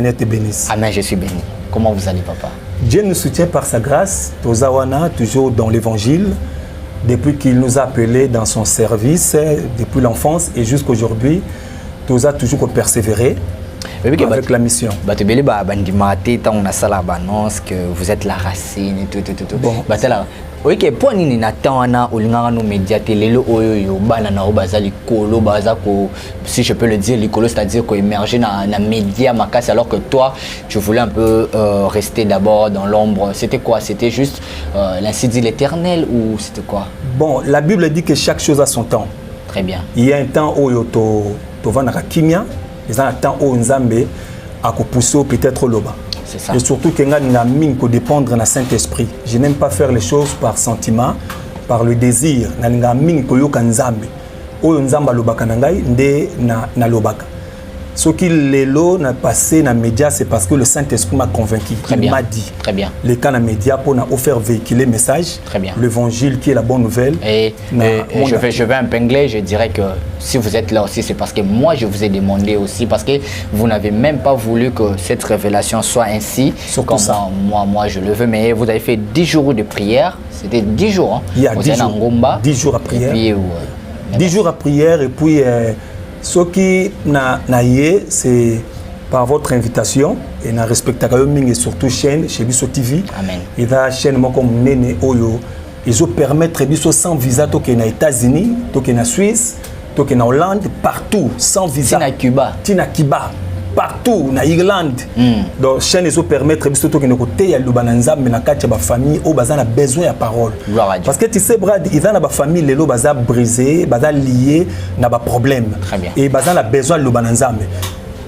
Seigneur te bénisse. Amen, je suis béni. Comment vous allez, papa? Dieu nous soutient par sa grâce. Tozawana, toujours dans l'évangile, depuis qu'il nous a appelés dans son service, depuis l'enfance et jusqu'aujourd'hui, Toza toujours persévéré avec la mission. Que vous êtes la racine et tout. Bon. Oui, que pour nous n'attendons pas nos médias télé si je peux le dire, l'écolo, c'est-à-dire qu'on émerger dans les médias alors que toi, tu voulais un peu rester d'abord dans l'ombre. C'était quoi? C'était juste l'ainsi dit l'Éternel ou c'était quoi? Bon, la Bible dit que chaque chose a son temps. Très bien. Il y a un temps où tu vas dans la kimia, il y a un temps où Nzambe a poussé peut-être l'oba. Et surtout que nous dépendre du Saint-Esprit. Je n'aime pas faire les choses par sentiment, par le désir. Ce qui n'a passé dans les médias, c'est parce que le Saint-Esprit m'a convaincu. Il m'a dit. Très bien. Les cas dans les médias pour faire véhiculer le message. Très bien. L'évangile qui est la bonne nouvelle. Et je vais impingler, je dirais que si vous êtes là aussi, c'est parce que moi je vous ai demandé aussi, parce que vous n'avez même pas voulu que cette révélation soit ainsi. Surtout ça. Moi je le veux, mais vous avez fait 10 jours de prière. C'était 10 jours. Hein. Il y a 10 jours. 10 jours à prière. Et puis, 10 jours à prière et puis... ce qui n'a yé, c'est par votre invitation et na respecta et surtout chaîne chez Bisso TV. Amen. Et la chaîne comme Nene Oyo, ils ont permettre Bisso sans visa to que na États-Unis, to que na Suisse, to que na Hollande, partout sans visa. Tina Cuba. Partout na Irlande. Donc chaîne ils ont permettre Bisso to que na côté ya lubananza mais na katia ba famille au bazana besoin de parole. Parce que tu sais Brad, ils ont ba famille les lo baza brisé, baza lié na ba problème. Et bazana besoin de lubananza.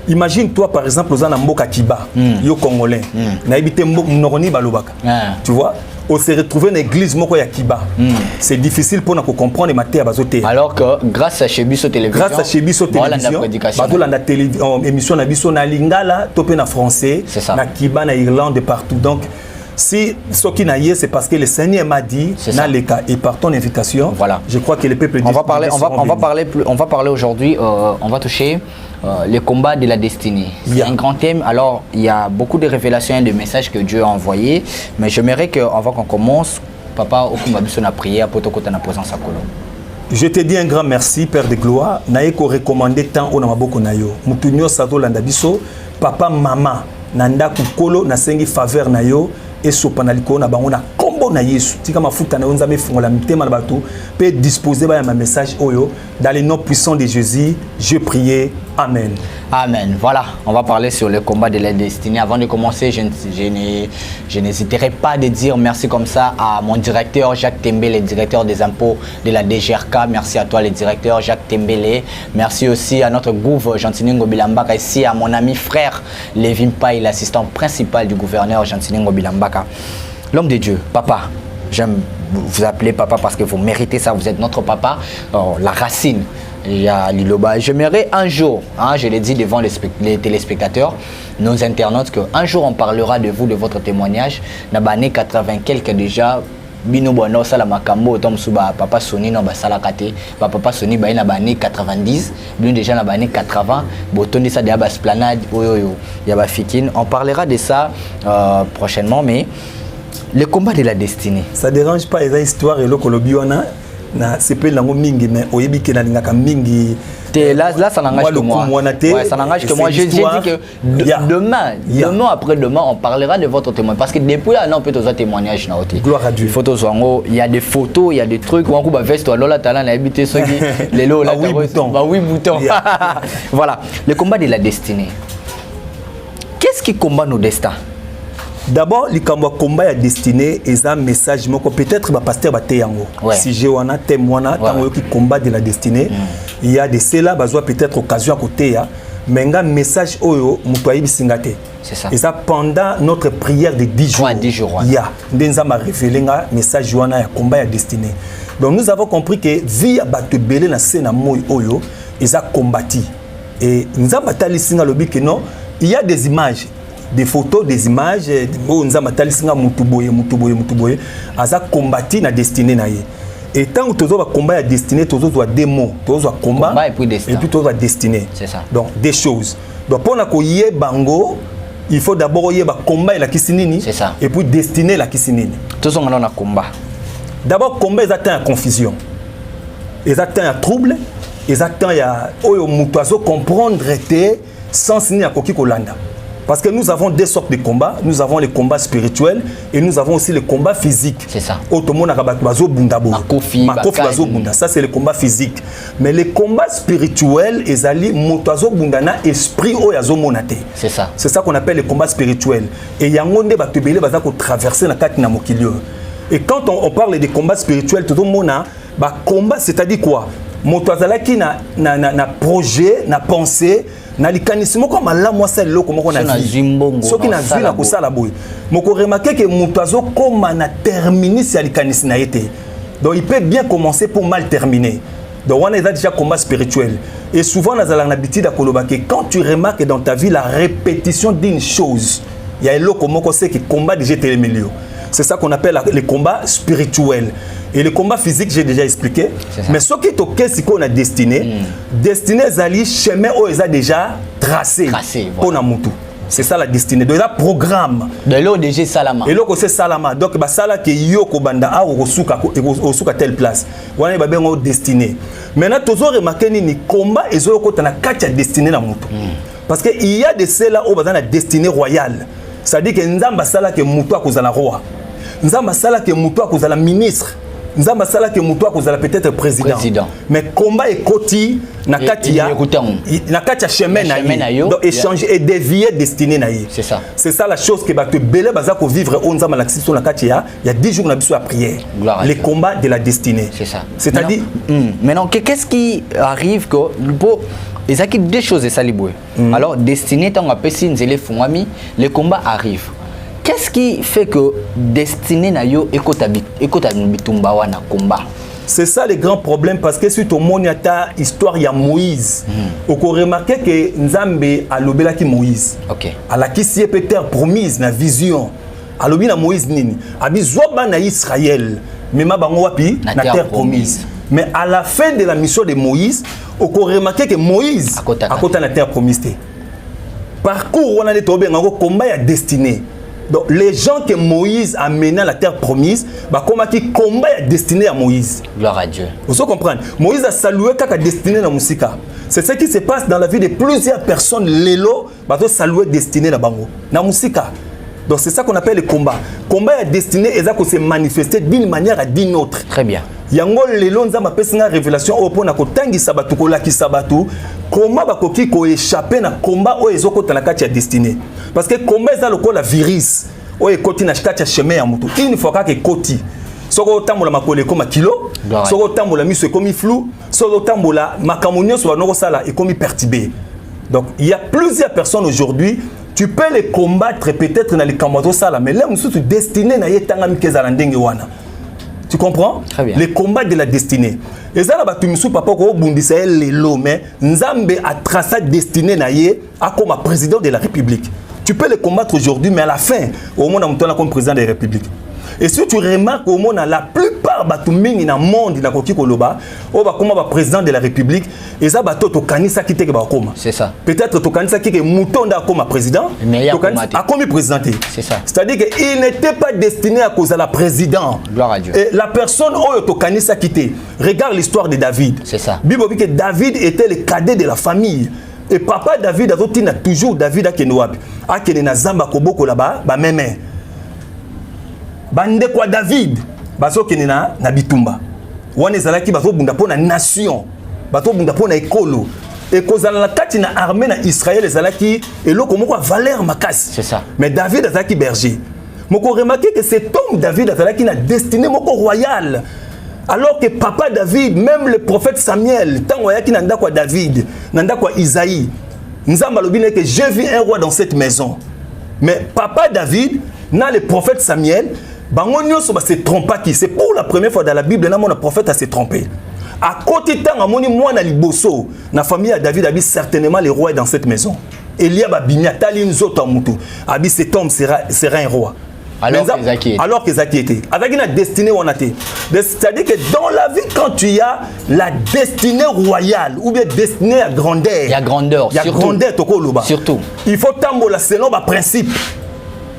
Imagine toi par exemple aux mboka Kiba, yo congolais. Na habité mnoroni balobaka. Tu vois? On s'est retrouvé dans l'église moko ya Kiba. C'est difficile pour nous comprendre les matières bazoté. Alors que grâce à Chebiso télévision, grâce à Chebiso télévision, la télévision émission na biso na lingala, topé na français, na Kiba na Irlande partout. Donc si ce qui n'a yé, c'est parce que le Seigneur m'a dit na leka et par ton invitation. Voilà. Je crois que le peuple on va parler aujourd'hui, on va toucher les combats de la destinée. C'est un grand thème. Alors, il y a beaucoup de révélations et de messages que Dieu a envoyés. Mais j'aimerais qu'avant qu'on commence, papa, au Kumbabiso na prière pour te na présence à Kolo. Je te dis un grand merci, Père de gloire. Naeko recommandé tant au namaboko nayo. Mutunyo sato landabiso, papa, maman, nanda kukolo na sengi faveur nayo et sopanaliko na bango na kombo na Yesu. Tika mafuta na onza me fongola mitema na bato peut disposer ba ma message oyo dans le nom puissant de Jésus. Je prie. Amen. Amen. Voilà, on va parler sur le combat de la destinée. Avant de commencer, je n'hésiterai pas de dire merci comme ça à mon directeur Jacques Tembele, directeur des impôts de la DGRK. Merci à toi, le directeur Jacques Tembele. Merci aussi à notre gouvernement Jantiningo Bilambaka, ici à mon ami frère Lévin Paye, l'assistant principal du gouverneur Jantiningo Bilambaka. L'homme de Dieu, papa, j'aime vous appeler papa parce que vous méritez ça, vous êtes notre papa, la racine. J'aimerais un jour, je l'ai dit devant les téléspectateurs, nos internautes, qu'un jour on parlera de vous, de votre témoignage. Dans les années 80 quelques déjà, Bino Bono Sala Makambo, Tom Suba, Papa Soni, no Basala Kate, Papa Soni, dans les années 90, Bino déjà dans les années 80, Boton ça de la Esplanade, Yaba Fikin. On parlera de ça prochainement, mais le combat de la destinée. Ça ne dérange pas les histoires et le Colobiona. C'est pas lango mingi mais oyebi ke na lingaka mingi là ça n'engage que moi. Ouais, ça n'engage que moi. J'ai dit que demain après-demain on parlera de votre témoignage parce que depuis là on peut tous témoignages na oti. Gloire à Dieu. Photos il y a des photos, il y a des trucs on coupe veste toi là talent habité ceux qui les lots là oui bouton. Voilà, le combat de la destinée. Qu'est-ce qui combat nos destins? D'abord, le combat est destiné et un message peut-être pasteur Bateyango. Si j'ai un témoin qui combat de la destinée, il y a des cela peut-être occasion à côté mais un message oyo mutoyi bisingate. C'est ça. Et ça pendant notre prière de 10 jours. 10 jours. Il y a ndenzama révélé un message wana ya combat est destiné. Donc nous avons compris que via batebele na scène moy oyo ils a combattu et nous avons batali singa lobi que non, il y a des images, des photos, des images, nous avons batali singa mutuboye aza combattu na destinée na ye. Et tant que tu as combat à destinée, tu as des mots, tu as combat et puis tu as destiné. C'est ça. Donc des choses. Donc pour na ko yé bango il faut d'abord y avoir combat et la kisinini. C'est ça. Et puis destiné la kisinini. Tout ça, on a un combat. D'abord, combat, ils atteignent la confusion. Ils atteignent la trouble. Ils atteignent la comprendre sans signer à Koki Kolanda. Parce que nous avons deux sortes de combats. Nous avons les combats spirituels et nous avons aussi les combats physiques. C'est ça. Ça, c'est le combat physique. Mais les combats spirituels, ils allient motazo bundana esprit o yazo monate. C'est ça. C'est ça qu'on appelle les combats spirituels. Et yangonde batubele bazako traverser na kati na mokilio. Et quand on parle des combats spirituels, tout le monde a combat, c'est-à-dire quoi? Motoazala qui na projet, na pensée, na likanisimo comme la moi c'est le comme on a vu. Ce qui n'a vu na ko sala boy. Moko remarquer que motoazo comme na terminer si likanis na été. Donc il peut bien commencer pour mal terminer. Donc on a déjà combat spirituel. Et souvent dans la habitude à koloba que quand tu remarques dans ta vie la répétition d'une chose, il y a le comme on sait que combat déjà été milieu. C'est ça qu'on appelle les combats spirituels. Et le combat physique, j'ai déjà expliqué. Mais ce qui est au cas, c'est qu'on a destiné. Destiné, c'est chemin où ils ont déjà tracé. Pour Namutu. C'est ça la destinée. Donc, il y a un programme. De l'eau déjà Salama. Et l'eau c'est Salama. Donc, ça là que Yoko Banda a à telle place. Voilà, il y a bien destiné. Maintenant, tu as remarqué que les combats, ils ont quatre destinées Namutu. Parce qu'il y a des celles-là où ils ont la destinée royale. C'est-à-dire que Nzamba Sala que Moutoua cause la roi. Nzamba Sala que Moutoua cause la ministre. Nzamba Sala que Moutoua cause la peut-être président. Mais combat et koti na katia chemin na yo. Donc échanger et dévier destiné na yo. C'est ça. C'est ça la chose que va te belé baza ko vivre on nzamba la sur la katia. Il y a 10 jours na biso à prière. Les combats de la destinée. C'est ça. C'est-à-dire maintenant qu'est-ce qui arrive que et ça qui deux choses ça liboué. Alors destiné tant à pessi nzele fungami, le combat arrive. Qu'est-ce qui fait que destiné na yo ekotabitumba wana combat? C'est ça le grand problème parce que sur ton moniata histoire ya Moïse. On peut remarquer que Nzambe a lobela ki Moïse. OK. A la ki si terre promise na vision. A lobi na Moïse nini? Abi zoba na Israël. Mema bango wapi na terre promise. Mais à la fin de la mission de Moïse, on peut remarquer que Moïse a côté la terre promise. Parcours on a des tombés en combat ya destiné. Donc les gens que Moïse a menés à la terre promise, comment qui combat est destiné à Moïse. Gloire à Dieu. Vous comprenez? Moïse a salué quand destiné à Moussika. C'est ce qui se passe dans la vie de plusieurs personnes. Lélo, salué destiné à Bango. Na Moussika. Donc c'est ça qu'on appelle le combat. Combat est destiné et ça se manifester d'une manière à d'une autre. Très bien. Yango lelo nzamba pesina révélation opo na kotangisa batu kolakisa batu comment bakoki ko échapper na combat o ezokota na kati ya destiné parce que combat ça lokola virus o ekoti na kati ya chemin ya mutu une fois ka ke koti soko tambola makole koma kilo soko tambola miso ekomi flou soko tambola makamunyo so banoko sala ekomi perturbé. Donc il y a plusieurs personnes aujourd'hui tu peux les combattre peut-être dans les combats sala mais là musu destiné na yetanga mikezala ndenge wana. Tu comprends? Très bien. Les combats de la destinée. Et ça, là, tu me souviens pas qu'on bondissait les lots, mais Nzambe a tracé destinée naïe à comme président de la République. Tu peux les combattre aujourd'hui, mais à la fin, au monde, on a comme président de la République. Et si tu remarques au monde, la plupart batuming dans le monde, dans le Koloba, on va comme président de la République, et ça, bateau kanisa qui te comme. C'est ça. Peut-être to kanisa qui est mouton comme président, mais a comme présenté. C'est ça. C'est-à-dire qu'il n'était pas destiné à cause de la président. Gloire à Dieu. Et la personne où to kanisa qui te regarde l'histoire de David. C'est ça. Bible dit que David était le cadet de la famille. Et papa David a toujours David à Kenouab. À Kenena Zamba Koboko là-bas, bah même. Bande kwa David baso kenena na bitumba wana ezalaki bazo bunda pona nation bato bunda pona ekolo et kozala la kati na armée na Israël ezalaki eloko moko valeur makasi. C'est ça. Mais David azalaki berger. Moko remarqué que cet homme David azalaki na destinée moko royale. Alors que papa David, même le prophète Samuel, tant oyaki nanda kwa David, nanda kwa Isaïe, nzamba lobine que j'ai vu un roi dans cette maison. Mais papa David, na le prophète Samuel bango nyonso ba se trompa qui c'est pour la première fois dans la Bible na mon prophète a se trompé. À côté de temps amoni mwana liboso na famille à David abi certainement le roi est dans cette maison. Eliab abimia tali nzoto mutu abi cet homme sera un roi. Alors que Zaki était. Avec une destinée on a été. C'est-à-dire que dans la vie, quand tu as la destinée royale ou bien destinée à grandeur. Il y a grandeur. Il y a grandeur toko loba. Surtout. Il faut tambola selon le principe.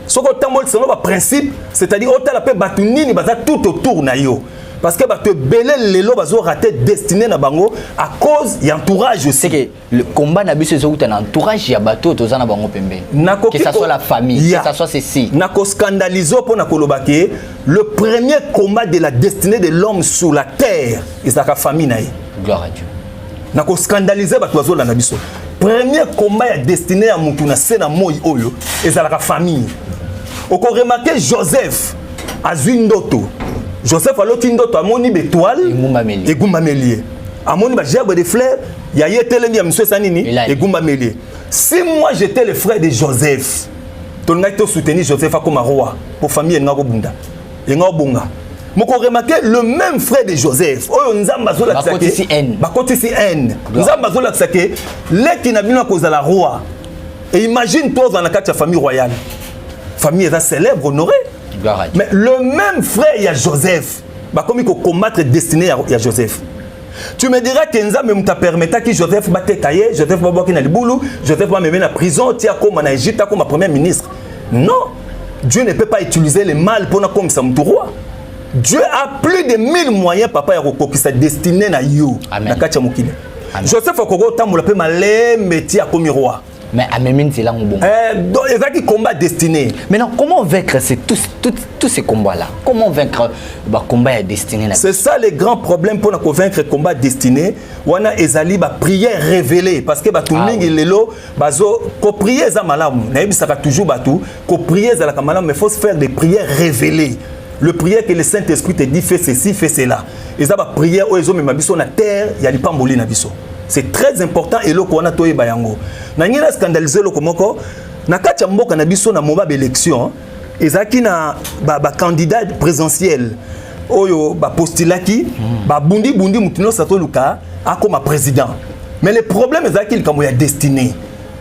Ce qu'on tambola selon le principe, c'est-à-dire au la paix batunini baza tout autour na yo. Parce que te belé lelo bazo raté destiné na bango à cause y entourage aussi. C'est que le combat na biso c'est un entourage ya bato tozana bango pembe. Que ça soit la famille, que ça soit ceci. Nako scandaliser pour na kolobake le premier combat de la destinée de l'homme sur la terre et sa famille na. Gloire à Dieu. Nako scandaliser bato bazo la na biso. Premier combat ya destiné à mutu na sena moi oyo et sa famille. Oko remarquer Joseph azindoto. Joseph a l'autre ndoto amoni bétoile et gumba melier. Amoni ba gerbe de fleurs, ya yetelemi ya monsieur sanini et gumba melier. Si moi j'étais le frère de Joseph, ton ngai to soutenir Joseph comme roi pour famille ngako bunda. Et ngako bonga. Moko remarquer le même frère de Joseph. Oyo nzamba zo la tsake. Ba kotisi N. Nzamba zo la tsake. Leki na bino ko za la roi. Et imagine toi dans la carte de famille royale. Famille est célèbre, honorée. Mais le même frère, il y a Joseph. Bah, comme il faut combattre destiné à Joseph. Tu me diras que Nza même t'a permis que Joseph va te cailler, Joseph va boire dans le boulot, Joseph va me mettre en prison, tu as comme en Égypte, comme ma premier ministre. Non, Dieu ne peut pas utiliser le mal pour nous comme ça roi. Dieu a plus de 1000 moyens, papa, pour sa destinée na you. Amen. Joseph a kogo tambola pe malem metti a comme roi. Mais à même c'est là où bon. Donc il y a qui combat destiné. Maintenant comment vaincre tous ces combats là? Comment vaincre le combat destiné? C'est ça le grand problème pour nous vaincre le combat destiné. On a ezali ba prière révélée parce que ba tout mingi lelo bazo ko prier za malamu. Na yebisaka toujours batu ko prier za la malamu mais faut se faire des prières révélées. Le prière que le Saint-Esprit te dit fais ceci, fais cela. Et ça va prière aux hommes mais biso na terre, il y a des pamboli na biso. C'est très important et lo ko na toye bayango. Na ngina scandaliser lo komoko na kacha mboka na biso na moba élection ezaki na ba candidat présidentiel oyo ba postulaki ba bundi mutino sato luka akoma président. Mais le problème ezaki comme ya destiné.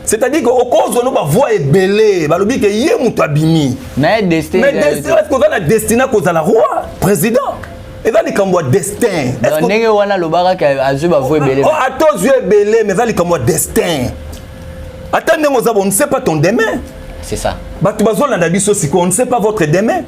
C'est-à-dire que au cause de nos voix est belé, balobi que yé mutu abimi. Mais destiné est-ce qu'on a la destinée cause à la roi président? Et va les comme destin. Donc nenge wana lobaka ka azu ba voix belé. Oh attends yeux belé mais va les comme destin. Attendez moi on ne sait pas ton demain. C'est ça. Batu bazol na biso siko on ne sait pas votre demain.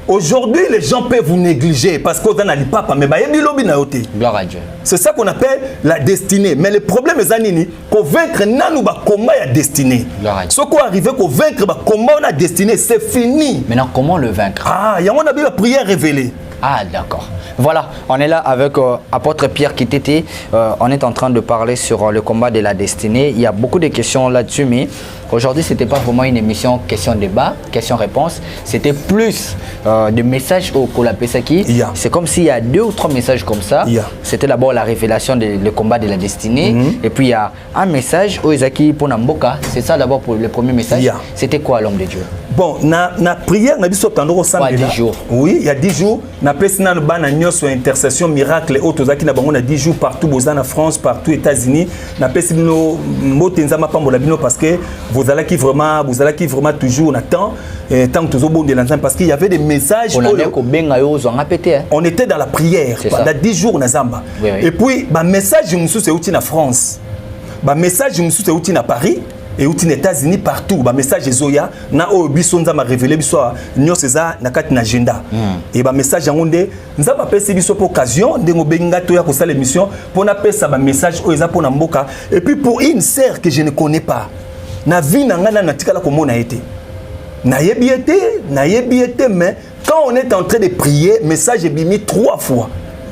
Aujourd'hui, les gens peuvent vous négliger parce qu'on a les papas, mais gloire à Dieu. C'est ça qu'on appelle la destinée. Mais le problème est qu'on vaincre nanou ba combat ya destinée. Ce qu'on arrive qu'on vaincre ba combat on a destiné, c'est fini. Maintenant, comment le vaincre? Ah, il y a on a bien la prière révélée. Ah, d'accord. Voilà, on est là avec apôtre Pierre Kitete. On est en train de parler sur le combat de la destinée. Il y a beaucoup de questions là-dessus, mais aujourd'hui, ce n'était pas vraiment une émission question-débat, question-réponse. C'était plus de messages au Kolapesaki. C'est comme s'il y a 2 ou 3 messages comme ça. C'était d'abord la révélation du combat de la destinée. Et puis, il y a un message au Ezaki Ponamboka. C'est ça d'abord pour le premier message. C'était quoi, l'homme de Dieu? Bon, na prière, na biso tandoro samedi. 10 jours. Oui, il y a 10 jours. Na pesina bana sur intercession miracle et autres qui na bango na 10 jours partout en France, partout aux États-Unis. Na pesina motenza mapambola bino parce que vous allez qui vraiment toujours on attend tant que bon de l'ensemble parce qu'il y avait des messages. On était dans la prière pendant 10 jours na Zamba. Et puis ba message musu c'est outil na France. Ba message musu c'est outil na Paris. Et aux États-Unis partout, bah message Zoya, na obisonza m'a révélé bisoa, nyo ceza na kati na agenda. Et bah message yangonde, nza ba pesi biso pour occasion de ngobenga to ya ko sala émission pour na pesa ba message oza pour na mboka. Et puis pour une sœur que je ne connais pas, na vie na ngana na tikala komona été. Na yebiete mais quand on est en train de prier, message est bimi 3 fois.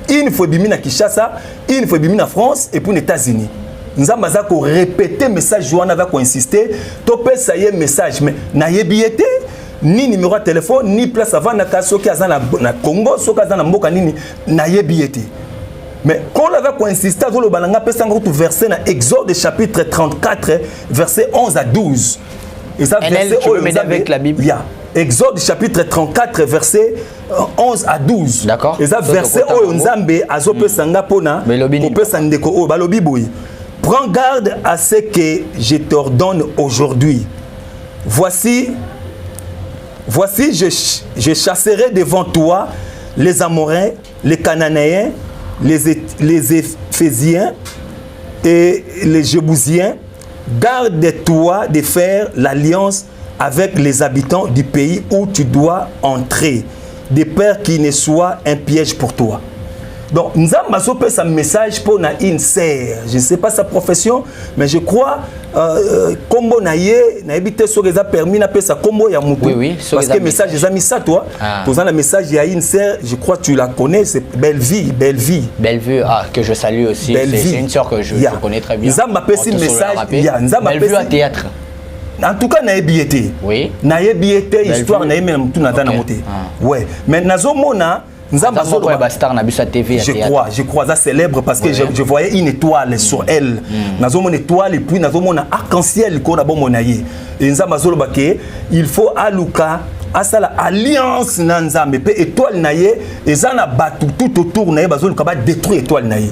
Une fois bimi na Kinshasa, une fois bimi na France et puis aux États-Unis. Nous avons répété le message, nous avons insisté, tu peux essayer message, mais nayebiete ni numéro de téléphone, ni place avant na Congo, na Mboka nini nayebiete. Mais quand on avait insisté, nous avons verset dans Exode chapitre 34, verset 11 à 12. Et ça, tu peux m'aider avec la Bible? Exode chapitre 34, verset 11 à 12. D'accord. Et ça, verset où Nzambe azope sanga pona, ope sandeko o balobi boy. Prends garde à ce que je t'ordonne aujourd'hui. Voici voici, je chasserai devant toi les Amoréens, les Cananéens, les Éphésiens et les Jébousiens. Garde-toi de faire l'alliance avec les habitants du pays où tu dois entrer, de peur qu'il ne soit un piège pour toi. Donc, nous avons un message pour une sœur. Je ne sais pas sa profession, mais je crois comme on a évité ce qui a permis d'appeler ça comme il y a oui, parce que le message, j'ai mis ça, toi. Pour ça, le message, il y a une sœur, je crois que tu la connais, c'est Bellevue. Bellevue, que je salue aussi. C'est une sœur que je connais très bien. Nous avons appelé ce message. Bellevue à théâtre. En tout cas, nous avons billetté. Oui. Nous avons billetté, histoire, nous avons même tout dans la montée. Ouais. Mais nous avons je crois, ça célèbre parce que je voyais une étoile sur elle. Nous avons une étoile et puis nous avons un arc-en-ciel qu'on a bon monaïe. Et nous avons il faut aluka asala alliance nanzambe pe étoile naie et ça na batu tout autour naie bazolo ka ba détruire étoile naie.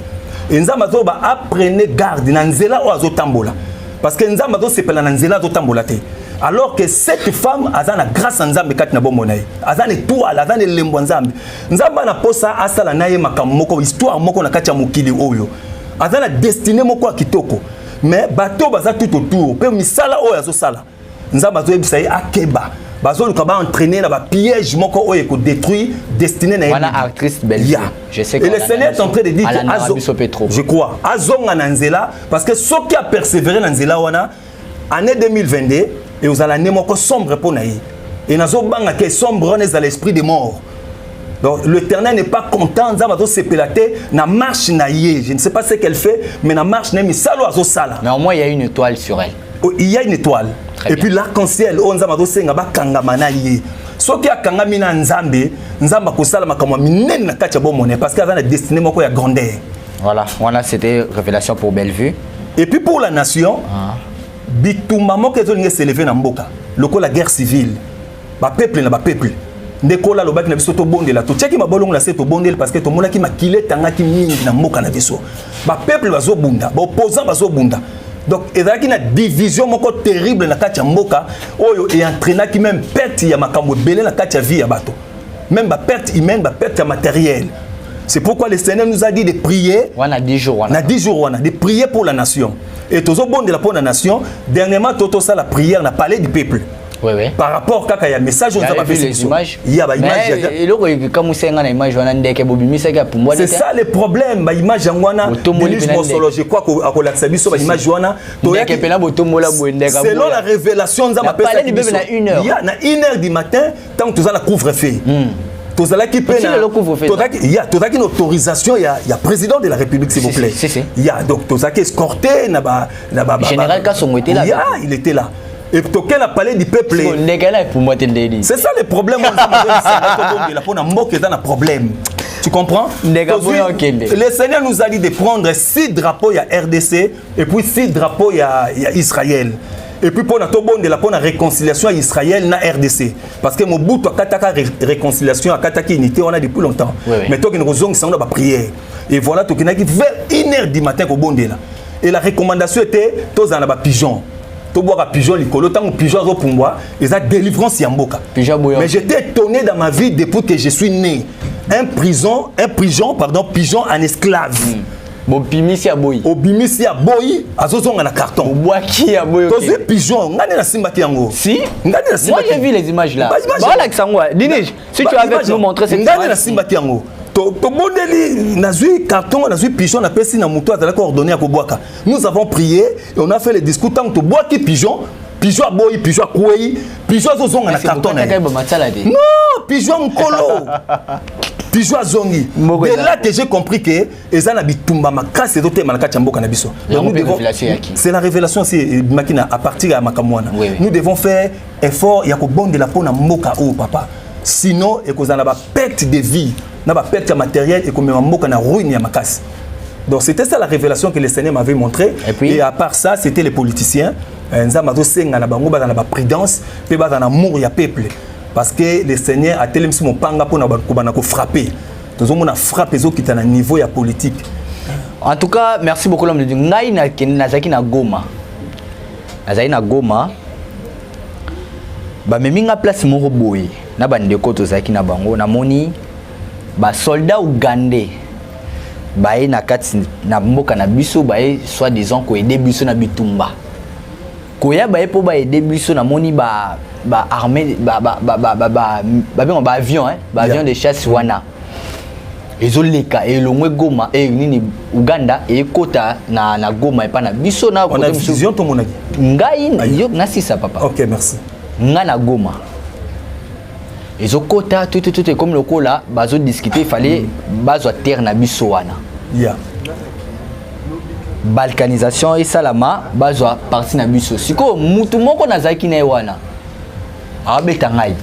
Et nous avons apprenez garde nanzela o azotambola parce que nous avons sepela nanzela azotambola te. Alors que cette femme a la grâce à Nzambe kat na bomonaï, a une étoile, a une lembo Nzambe. Nzamba na posa asala naye makamoko histoire moko na katia mokili oyo. A la destinée moko kitoko. Mais bateau baza tout autour, pe misala oyo azo sala. Nzamba zo ebisa akeba. Bazo luka ba entraîner na ba piège moko oyo ko détruire destiné na. Voilà actrice Bellevue. Je sais que et le Seigneur est en train de dire que je crois azonga na nzela parce que ceux qui a persévéré na nzela wana année 2022 et vous allez n'importe sombre pour naïe. Et nous avons que sombre on est à l'esprit des morts. Donc l'Éternel n'est pas content de se pélater na marche naïe. Je ne sais pas ce qu'elle fait, mais na marche naïe salo azo sala. Mais au moins il y a une étoile sur elle. Il y a une étoile. Très et bien. Puis l'arc-en-ciel on zama do senga ba kangama naïe. Ce qui a kangami na nzambe, nzamba ko sala makama minene na katia bomone parce qu'il y a la destinée moko ya grandeur. Voilà, c'était révélation pour Bellevue. Et puis pour la nation, bitumba moko ezonge s'élever na mboka loko la guerre civile ba peuple na ba peuple ndekola lobaki na biso to bondela to tcheki mabolongo na seto bondela parce que to mona ki makile tanga ki mingi na mboka na biso ba peuple bazo bunda ba opposant bazo bunda donc ezalaki na division moko terrible na kati ya mboka oyo et entraîna ki même perte ya makambo belé na kati ya vie ya bato même ba perte humaine ba perte ya matériel. C'est pourquoi le Seigneur nous a dit de prier. On a 10 jours. De prier pour la nation. Et tous bon de la pour la nation. Dernièrement, tout ça la prière n'a parlé du peuple. Oui, oui. Par rapport à un message, on a vu les images. Il y a des images. C'est ça le problème. Les images, je crois qu'on a accès à l'image. Selon la révélation, on a parlé de 1 heure. Il y a 1 heure du matin, tant que tout ça la couvre-feu. Il y a une autorisation, il y a président de la République, s'il vous plaît. Il y a donc tout ça qui est escorté. Général Kassongo était là. Il était là. Et toquel a parlé du peuple. C'est ça le problème. Tu comprends? Le Seigneur nous a dit de prendre 6 drapeaux, il y a RDC, et puis 6 drapeaux, il y a Israël. Et puis pour la réconciliation à Israël na RDC parce que Mobutu a kataka réconciliation a kataka unité on a depuis longtemps. Oui. Mais toi qui nous ont ça on a prière et voilà toi qui n'a vers 1h du matin au bondela et la recommandation était tous en la pigeon. To boire pigeon likolo tant pigeon zo pumbwa et ça délivrance yamboka. Mais j'étais étonné dans ma vie depuis que je suis né. Un pigeon en esclave. Bimisi aboyi. Obimisi aboyi azozonga na carton. Boaki aboyi. Toze pigeon, ngane na simba yango. Si? Moi j'ai vu les images là. Voilà que ça moi. Dinej, si tu avais nous montrer cette image. Ngane na simba yango. To bondeli nazui carton, nazui pigeon na pesi na muto azala coordonné à kobwaka. Nous avons prié et on a fait le discours tant que boaki pigeon. Pigeon aboyi, pigeon kwei, pigeon azozonga na carton. Non, pigeon nkolo. Pigeon zongi. De là que j'ai compris que ezana bitumba makasi ezote malaka chamboka na biso. C'est la révélation c'est makina à partir à makamwana. Nous devons faire effort ya ko bonde la pona mboka o papa. Sinon ekozana ba perte de vie, na ba perte matériel et comme mboka na ruine ya makasi. Donc c'était ça la révélation que le Seigneur m'avait montré et à part ça c'était les politiciens nzamba senga na bango ba na ba prudence pe ba na amour ya peuple. Parce que le Seigneur a tellement mon panga pour nous frapper. Nous avons frappé ceux qui sont à niveau politique. En tout cas, merci beaucoup l'homme de Dieu. Nazaki na Goma. Nazaki na Goma. ba meminga place moko boye na bandeko tozaki na bango na moni ba soldat ougandais bae na kati na mboka na biso bae soit disant ko aider biso na bitumba koya bae po ba aider biso na moni ba armée ba avion ba avion de chasse wana ezoleka elongwe Goma nini Uganda ekota na Goma epa na biso na on a vision to monaki ngai yo na sisa papa. OK, merci. Nga na Goma ezokota tout comme le kola bazo discuter il fallait bazo terre na biso wana balkanisation et salama bazo parti na biso siko mutu moko nazaki na wana abeta ngai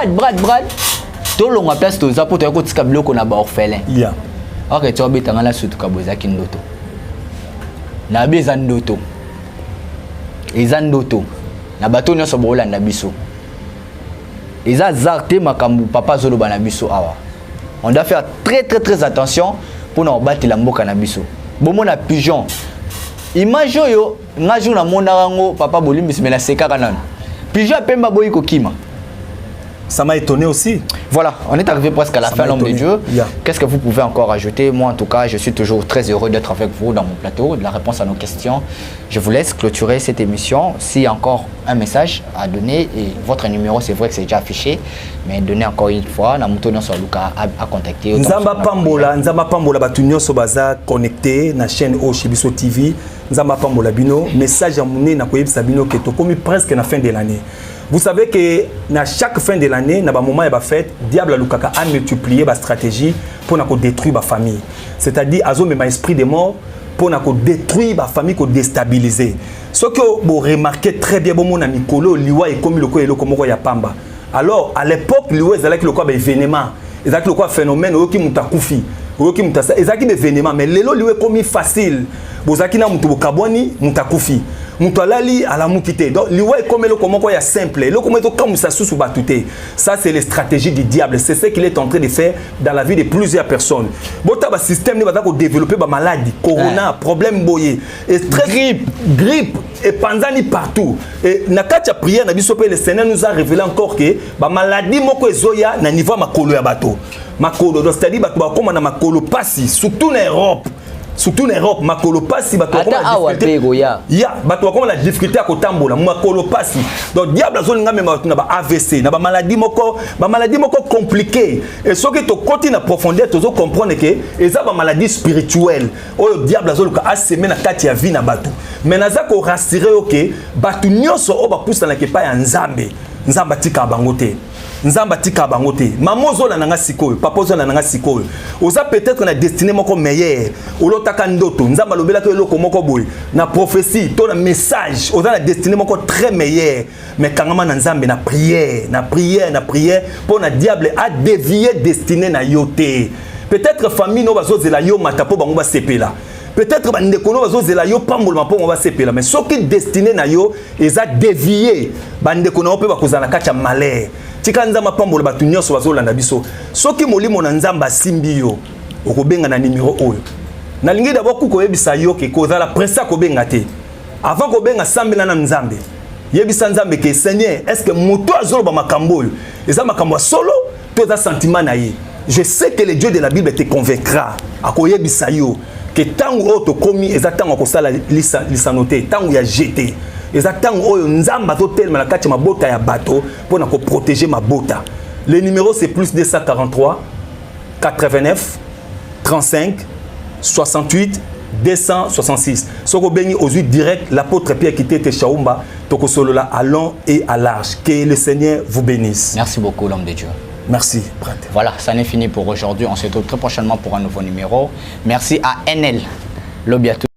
brad tolonga place toza po to kotika biloko na ba orphelin OK to abeta ngala sutu kabozaki ndoto na beza ndoto ezandoto na bato nyonso bolanda biso eza zarte makambu papa zolo bana biso awa on doit faire très attention pour na battre la mboka na biso bomo na pigeon image yo nga jour na monda rango papa bolimbisi mena sekaka nana pigeon pemba boyi ko kima. Ça m'a étonné aussi. Voilà, on est arrivé presque à la fin, l'homme de Dieu. Qu'est-ce que vous pouvez encore ajouter? Moi, en tout cas, je suis toujours très heureux d'être avec vous dans mon plateau, de la réponse à nos questions. Je vous laisse clôturer cette émission. S'il y a encore un message à donner, et votre numéro, c'est vrai que c'est déjà affiché, mais donnez encore une fois, Namuto Nyonso Luka à contacter. Nzamba Pambola, Batunyo Sobaza connecté na chaîne Oshibiso TV. Nzamba Pambola Bino, message à Mouné na Koyeb Sabino qui est commis presque à la fin de l'année. Vous savez que à chaque fin de l'année, dans un moment où fête, diable Lukaka a multiplié la stratégie pour détruire la famille. C'est-à-dire azo même esprit de mort pour détruire la famille, pour déstabiliser. Ce que vous remarquez très bien, bon mon ami Kolo, liwa et comme le ko et le comme ya pamba. Alors à l'époque, liwa ezalaki le ko ba événement, ezalaki le ko phénomène oki mutakufi, oki mutasa, ezalaki des événements mais lelo liwa comme facile. Bozaki na mutu kaboni mutakufi. Mutolali à la mukité. Donc, liwa est comme le comment quoi simple. Le comment comme ça sous batouté. Ça c'est les stratégies du diable. C'est ce qu'il est en train de faire dans la vie de plusieurs personnes. Bota ba système ne va pas développer ba maladie, corona, problème boyé, stress, grippe et panzani partout. Et na katia prière na biso pe le Seigneur nous a révélé encore que ba maladie moko ezoya na niveau makolo ya bato. Makolo, c'est-à-dire bato ba comme na makolo passi surtout en Europe. Surtout en Europe, makolo passi bato comme la difficulté à kotambola makolo passi. Donc diable zone nga même na ba AVC, na ba maladie moko compliquée. Et ce que to continue à profondeur, tu dois comprendre que eza ba maladie spirituelle. O diable zone ka assemé na kati ya vie na bato. Mais naza ko rassurer OK, bato nyonso o ba poussa na kepa ya Nzambe. Nzamba tika bangote. Nzamba tika bangote. Maman zola nanga sikoyo, papa zola nanga sikoyo. Oza peut-être na destinée moko meilleure. Olotaka ndoto, nzamba lobela ko eloko moko boy. Na prophétie, to na message, oza na destinée moko très meilleure. Mais kangama na nzambe na prière pour na diable a dévier destinée na yote. Peut-être famille no bazozela yo matapo bango ba sepela. Peut-être bandeko no bazozela yo pambola mapo ba sepela, mais soki destiné na yo eza dévier bandeko na pe bakozala kacha malheur. Tika nzamba pambola batu nyonso bazolanda biso. Soki molimo na nzamba simbi yo, okobenga na numéro oyo. Na lingi d'abord kuko yebisa yo ke kozala pressa ko benga te. Avant ko benga sambela na nzambe. Yebisa nzambe ke Seigneur, est-ce que moto azolo ba makambo yo? Eza makambo solo, to za sentiment na ye. Je sais que le Dieu de la Bible te convaincra. Akoyebisa yo que tango oto komi eza tango ko sala lisanote, tango ya jeté. Exactement, nzamba to tel na kati mabota ya bato pour na ko protéger mabota. Le numéro c'est plus 243 89 35 68 266. Soko bengi aux huit direct l'apôtre Pierre qui était Chaumba toko solo là à long et à large. Que le Seigneur vous bénisse. Merci beaucoup l'homme de Dieu. Merci, Brad. Voilà, ça n'est fini pour aujourd'hui. On se retrouve très prochainement pour un nouveau numéro. Merci à NL. Lobby à tous.